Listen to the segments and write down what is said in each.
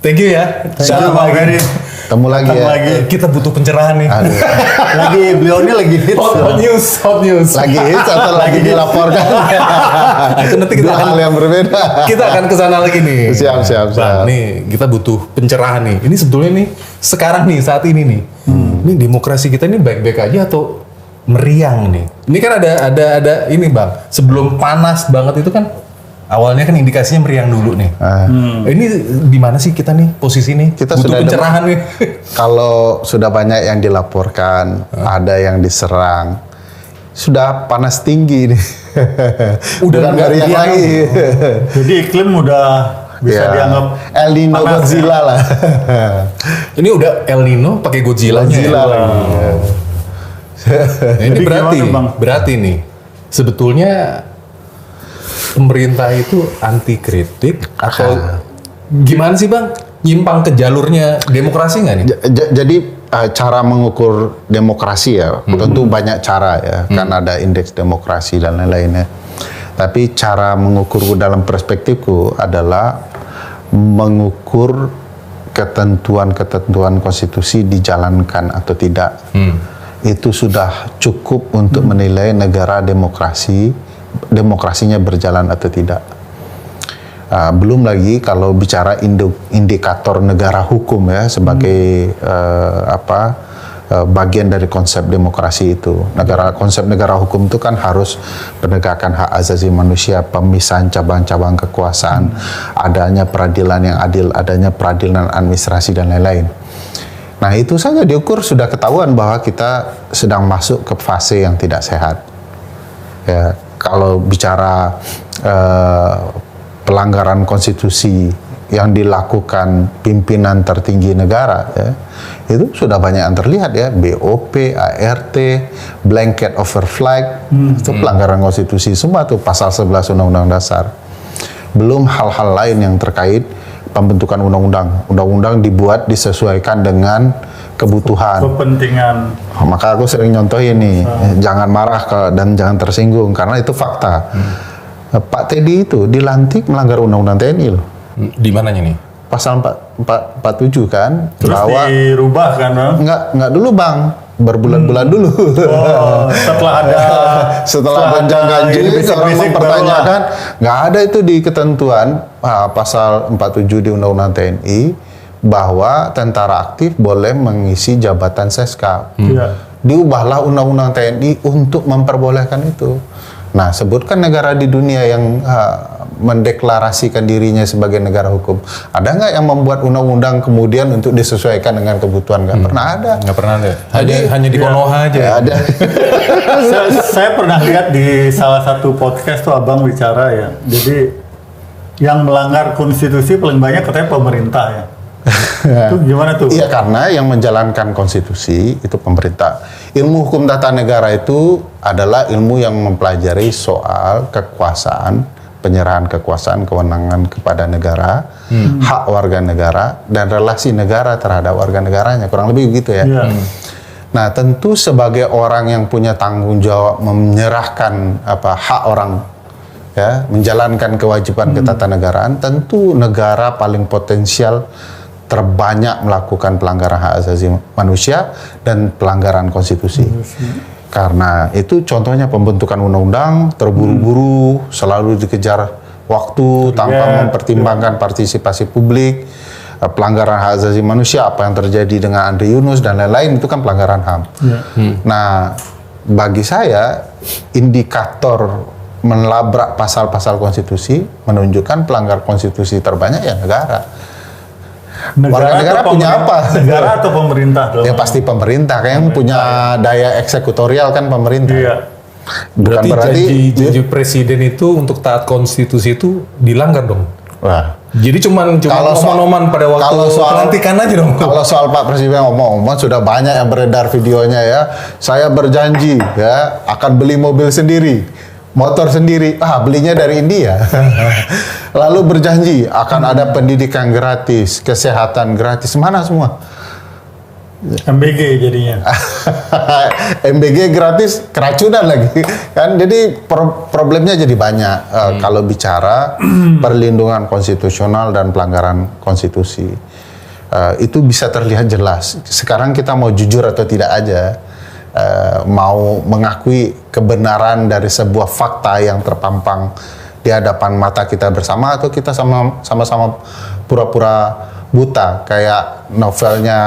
Thank you ya. Bang Ferry. Ketemu lagi ya. Kita butuh pencerahan nih. Beliau ini lagi hits. Hot news. Lagi hits atau lagi dilaporkan? Itu nanti kita Dua akan hal yang berbeda. Kita akan ke sana lagi nih. Siap. Bang, nih kita butuh pencerahan nih. Ini sebetulnya nih sekarang nih saat ini nih. Ini demokrasi kita ini baik-baik aja atau meriang nih? Ini kan ada ini Bang. Sebelum panas banget itu kan awalnya kan indikasinya meriang dulu nih. Ini di mana sih kita nih posisi nih? Kita butuh sudah pencerahan nih. Kalau sudah banyak yang dilaporkan, ada yang diserang, sudah panas tinggi nih. Udah Bukan meriang lagi. Jadi iklim udah bisa dianggap El Nino panas, Godzilla lah. Ini udah El Nino pakai Godzilla-nya. Godzilla ya? lagi. Nah, ini Jadi berarti, gimana, Bang? berarti nih sebetulnya pemerintah itu anti kritik atau gimana sih Bang? Nyimpang ke jalurnya demokrasi nggak nih? Jadi cara mengukur demokrasi ya, tentu banyak cara ya, kan ada indeks demokrasi dan lain-lainnya. Tapi cara mengukur dalam perspektifku adalah mengukur ketentuan-ketentuan konstitusi dijalankan atau tidak. Itu sudah cukup untuk menilai negara demokrasinya berjalan atau tidak. Belum lagi kalau bicara indikator negara hukum ya sebagai bagian dari konsep demokrasi itu. Konsep negara hukum itu kan harus penegakan hak asasi manusia, pemisahan cabang-cabang kekuasaan, adanya peradilan yang adil, adanya peradilan administrasi dan lain-lain. Nah itu saja diukur sudah ketahuan bahwa kita sedang masuk ke fase yang tidak sehat. Ya, kalau bicara pelanggaran konstitusi yang dilakukan pimpinan tertinggi negara, ya, itu sudah banyak yang terlihat ya, BOP, ART, blanket overflight, itu pelanggaran konstitusi semua tuh pasal 11 Undang-Undang Dasar. Belum hal-hal lain yang terkait pembentukan undang-undang dibuat disesuaikan dengan kebutuhan. kepentingan. Maka aku sering nyontohin nih, jangan marah dan jangan tersinggung karena itu fakta. Pak Teddy itu dilantik melanggar undang-undang TNI loh. Di mananya nih? Pasal 47 kan. Terus bahwa dirubah kan, Bang? Enggak dulu Bang, berbulan-bulan dulu. Setelah Gonjang ganjil orang mempertanyakan, nggak ada itu di ketentuan pasal 47 di Undang-Undang TNI bahwa tentara aktif boleh mengisi jabatan Seskap. Diubahlah Undang-Undang TNI untuk memperbolehkan itu. Nah, sebutkan negara di dunia yang mendeklarasikan dirinya sebagai negara hukum. Ada nggak yang membuat undang-undang kemudian untuk disesuaikan dengan kebutuhan? Nggak pernah ada. Nggak pernah ada. Jadi, Hanya di Konoha aja. Ada. saya pernah lihat di salah satu podcast tuh Abang bicara ya. Jadi yang melanggar konstitusi paling banyak katanya pemerintah ya. Itu gimana tuh? Iya, karena yang menjalankan konstitusi itu pemerintah. Ilmu hukum tata negara itu adalah ilmu yang mempelajari soal kekuasaan, penyerahan kekuasaan, kewenangan kepada negara, hak warga negara, dan relasi negara terhadap warga negaranya. Kurang lebih begitu ya. Nah, tentu sebagai orang yang punya tanggung jawab menyerahkan hak orang, ya, menjalankan kewajiban ketatanegaraan, tentu negara paling potensial terbanyak melakukan pelanggaran hak asasi manusia dan pelanggaran konstitusi. Karena itu contohnya pembentukan undang-undang terburu-buru, selalu dikejar waktu tanpa mempertimbangkan partisipasi publik, pelanggaran hak asasi manusia, apa yang terjadi dengan Andre Yunus dan lain-lain itu kan pelanggaran HAM. Nah, bagi saya indikator melabrak pasal-pasal konstitusi menunjukkan pelanggar konstitusi terbanyak ya negara. Warga negara punya apa? Negara atau pemerintah? Ya pasti pemerintah, yang punya daya eksekutorial kan pemerintah. Bukan berarti janji presiden itu untuk taat konstitusi itu dilanggar dong. Wah. Jadi cuma omongan pada waktu pelantikan aja dong. Kalau soal Pak Presiden ngomong-ngomong sudah banyak yang beredar videonya ya. Saya berjanji ya akan beli mobil sendiri, motor sendiri, belinya dari India. Lalu berjanji akan ada pendidikan gratis, kesehatan gratis, mana semua? MBG jadinya. MBG gratis, keracunan lagi. Kan jadi problemnya jadi banyak kalau bicara perlindungan konstitusional dan pelanggaran konstitusi. itu bisa terlihat jelas. Sekarang kita mau jujur atau tidak aja, mau mengakui kebenaran dari sebuah fakta yang terpampang di hadapan mata kita bersama, atau kita sama-sama pura-pura buta kayak novelnya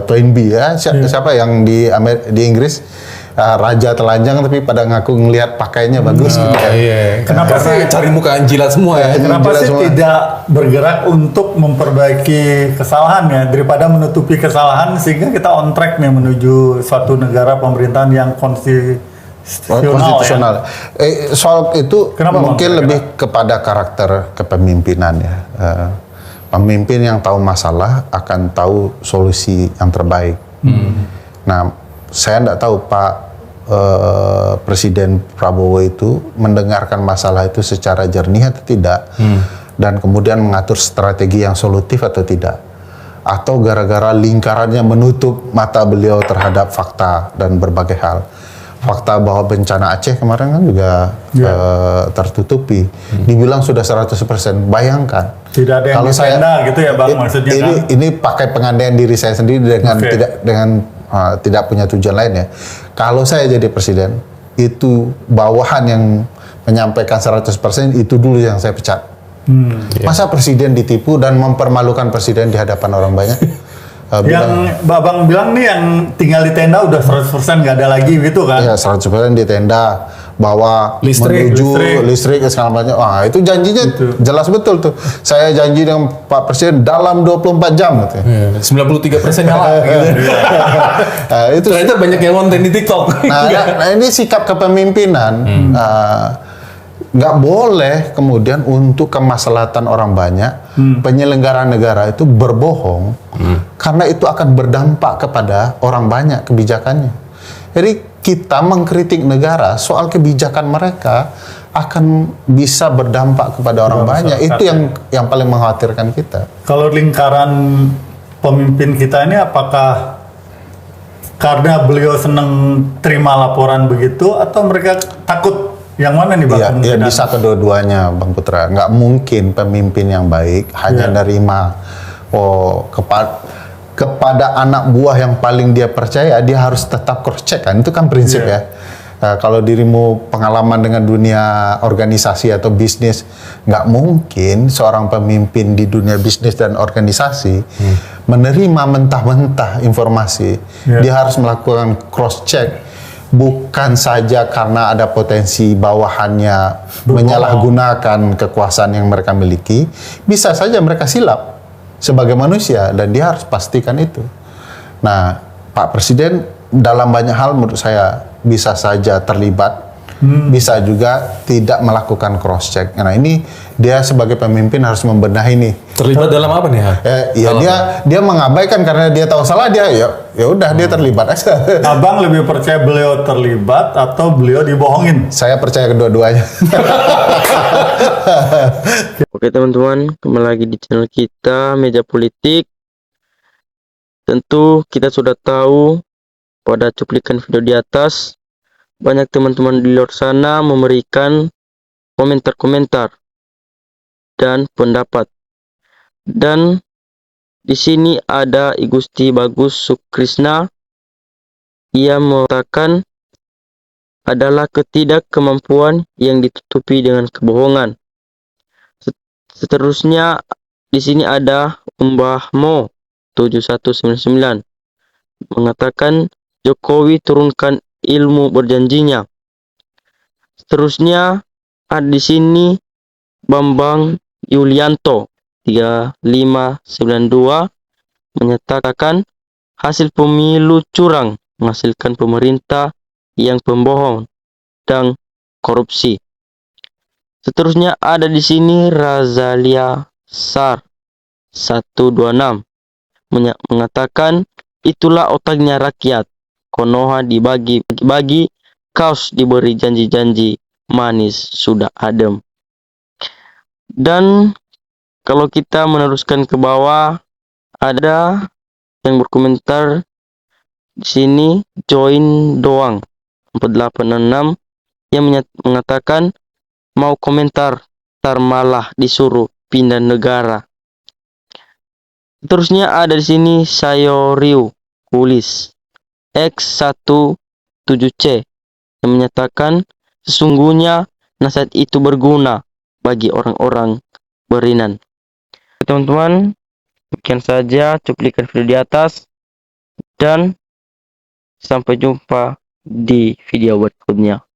Toynbee ya, siapa yang di Inggris, raja telanjang tapi pada ngaku ngelihat pakainya bagus gitu kan. Iya. Kenapa Karena sih cari muka jilat semua ya? Kenapa jelas sih semua. tidak bergerak untuk memperbaiki kesalahan ya, daripada menutupi kesalahan sehingga kita on track nih menuju suatu negara pemerintahan yang konstitusional. Soal itu Kenapa, Bang? mungkin lebih kepada karakter kepemimpinan ya. Pemimpin yang tahu masalah akan tahu solusi yang terbaik. Nah, saya tidak tahu Pak Presiden Prabowo itu mendengarkan masalah itu secara jernih atau tidak, dan kemudian mengatur strategi yang solutif atau tidak, atau gara-gara lingkarannya menutup mata beliau terhadap fakta dan berbagai hal. Fakta bahwa bencana Aceh kemarin kan juga tertutupi, dibilang sudah 100%. Bayangkan Tidak ada yang ditenda gitu ya Bang, maksudnya ini pakai pengandaian diri saya sendiri dengan tidak punya tujuan lain ya. Kalau saya jadi presiden, itu bawahan yang menyampaikan 100% itu dulu yang saya pecat. Masa presiden ditipu dan mempermalukan presiden di hadapan orang banyak? yang Babang bilang nih yang tinggal di tenda udah 100% nggak ada lagi gitu kan? Ya 100% di tenda, bawa Listrik, menuju listrik segala macam. Wah, itu janjinya jelas betul tuh. Saya janji dengan Pak Presiden dalam 24 jam gitu. 93% nyala gitu. Itu Ternyata banyak yang konten di TikTok. nah, ini sikap kepemimpinan. Nggak boleh kemudian untuk kemaslahatan orang banyak penyelenggara negara itu berbohong, karena itu akan berdampak kepada orang banyak kebijakannya. Jadi kita mengkritik negara soal kebijakan mereka akan bisa berdampak kepada orang banyak. Itu yang paling mengkhawatirkan kita. Kalau lingkaran pemimpin kita ini apakah karena beliau senang terima laporan begitu atau mereka takut? Yang mana nih Bang? Ya bisa kedua-duanya Bang Putra. Nggak mungkin pemimpin yang baik hanya nerima kepada anak buah yang paling dia percaya, dia harus tetap cross check kan. Itu kan prinsip ya. Kalau dirimu pengalaman dengan dunia organisasi atau bisnis, nggak mungkin seorang pemimpin di dunia bisnis dan organisasi menerima mentah-mentah informasi. Dia harus melakukan cross check. Bukan saja karena ada potensi bawahannya menyalahgunakan kekuasaan yang mereka miliki, bisa saja mereka silap sebagai manusia dan dia harus pastikan itu. Nah, Pak Presiden dalam banyak hal menurut saya bisa saja terlibat, bisa juga tidak melakukan cross check. Nah, ini dia sebagai pemimpin harus membenahi nih. Terlibat dalam apa nih? Dia mengabaikan karena dia tahu salah, dia ya udah dia terlibat aja. Abang lebih percaya beliau terlibat atau beliau dibohongin? Saya percaya kedua-duanya. Oke teman-teman, kembali lagi di channel kita Meja Politik. Tentu kita sudah tahu pada cuplikan video di atas, banyak teman-teman di luar sana memberikan komentar-komentar dan pendapat. Dan di sini ada I Gusti Bagus Sukrisna. Ia mengatakan adalah ketidakkemampuan yang ditutupi dengan kebohongan. Seterusnya di sini ada Mbah Mo 7199 mengatakan Jokowi turunkan ilmu berjanjinya. Seterusnya ada di sini Bambang Yulianto 3592 menyatakan hasil pemilu curang menghasilkan pemerintah yang pembohong dan korupsi. Seterusnya ada di sini Razalia Sar 126 mengatakan itulah otaknya rakyat. Konoha dibagi-bagi, kaos diberi janji-janji, manis sudah adem. Dan kalau kita meneruskan ke bawah, ada yang berkomentar di sini join doang 486 yang mengatakan mau komentar tar malah disuruh pindah negara. Terusnya ada di sini Sayoryu Kulis X17C yang menyatakan sesungguhnya nasihat itu berguna bagi orang-orang beriman. Teman-teman, demikian saja cuplikan video di atas dan sampai jumpa di video berikutnya.